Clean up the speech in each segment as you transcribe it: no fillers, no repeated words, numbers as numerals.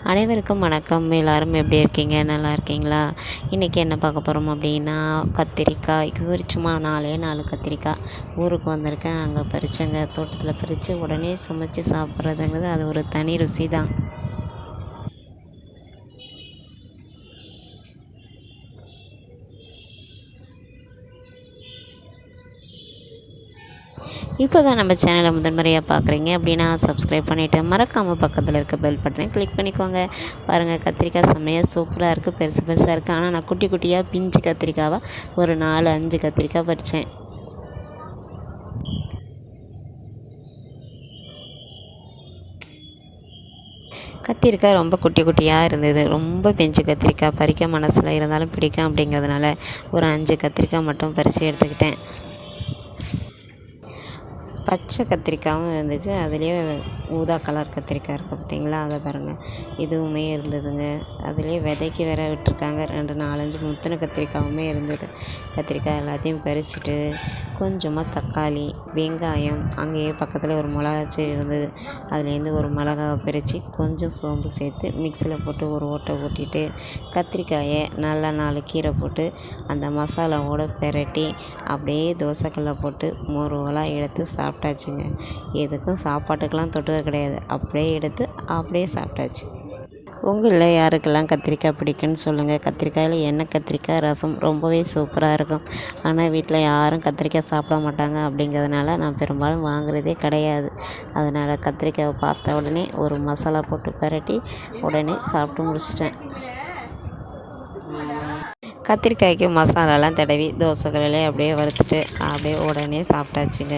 அனைவருக்கும் வணக்கம். எல்லோரும் எப்படி இருக்கீங்க? நல்லா இருக்கீங்களா? இன்றைக்கி என்ன பார்க்க போகிறோம் அப்படின்னா, கத்திரிக்காய். ஒரு சும்மா 4 கத்திரிக்காய் ஊருக்கு வந்திருக்கேன், அங்கே பறித்தேங்க. தோட்டத்தில் பறித்து உடனே சமைச்சு சாப்பிட்றதுங்கிறது அது ஒரு தனி ருசி தான். இப்போ தான் நம்ம சேனலை முதன்முறையாக பார்க்குறீங்க அப்படின்னா சப்ஸ்கிரைப் பண்ணிவிட்டு மறக்காமல் பக்கத்தில் இருக்க பெல் பட்டனை கிளிக் பண்ணிக்கோங்க. பாருங்கள், கத்திரிக்காய் செம்மையாக சூப்பராக இருக்குது, பெருசு பெருசாக இருக்குது. ஆனால் நான் குட்டி குட்டியாக பிஞ்சு கத்திரிக்காவாக ஒரு 4-5 கத்திரிக்காய் பறித்தேன். கத்திரிக்காய் ரொம்ப குட்டி குட்டியாக இருந்தது. ரொம்ப பிஞ்சு கத்திரிக்காய் பறிக்க மனசில் இருந்தாலும் பிடிக்கும் அப்படிங்கிறதுனால ஒரு 5 கத்திரிக்காய் மட்டும் பறித்து எடுத்துக்கிட்டேன். பச்சை கத்திரிக்காயும் இருந்துச்சு, அதுலேயே ஊதா கலர் கத்திரிக்காய் இருக்குது பார்த்திங்களா, அதை பாருங்கள், இதுவுமே இருந்ததுங்க. அதுலேயே விதைக்கு வேற விட்டுருக்காங்க. 2-4-5 முத்தின கத்திரிக்காயுமே இருந்தது. கத்திரிக்காய் எல்லாத்தையும் பறிச்சுட்டு கொஞ்சமாக தக்காளி, வெங்காயம், அங்கேயே பக்கத்தில் ஒரு மிளகா செடி இருந்தது, அதுலேருந்து ஒரு மிளகாவை பறித்து கொஞ்சம் சோம்பு சேர்த்து மிக்சியில் போட்டு ஒரு ஓட்டை ஓட்டிட்டு கத்திரிக்காயை நல்லா 4 கீரை போட்டு அந்த மசாலாவோடு பெரட்டி அப்படியே தோசைக்கல்ல போட்டு முருவலாக எடுத்து சாப்பிட்டாச்சுங்க. எதுக்கும் சாப்பாட்டுக்கெல்லாம் தொட்டுக்க கிடையாது, அப்படியே எடுத்து அப்படியே சாப்பிட்டாச்சு. உங்களில் யாருக்கெல்லாம் கத்திரிக்காய் பிடிக்குன்னு சொல்லுங்கள். கத்திரிக்காயில் எண்ணெய் கத்திரிக்காய் ரசம் ரொம்பவே சூப்பராக இருக்கும். ஆனால் வீட்டில் யாரும் கத்திரிக்காய் சாப்பிட மாட்டாங்க அப்படிங்கிறதுனால நான் பெரும்பாலும் வாங்குறதே கிடையாது. அதனால் கத்திரிக்காயை பார்த்த உடனே ஒரு மசாலா போட்டு பெரட்டி உடனே சாப்பிட்டு முடிச்சிட்டேன். கத்திரிக்காய்க்கு மசாலாலாம் தடவி தோசைகளிலே அப்படியே வறுத்துட்டு அப்படியே உடனே சாப்பிட்டாச்சுங்க.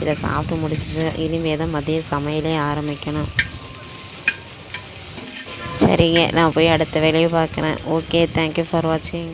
இதை சாப்பிட்டு முடிச்சுட்டு இனிமேல் தான் மதிய சமையலே ஆரம்பிக்கணும். சரிங்க, நான் போய் அடுத்த வேலையை பார்க்குறேன். ஓகே, தேங்க்யூ ஃபார் வாட்சிங்.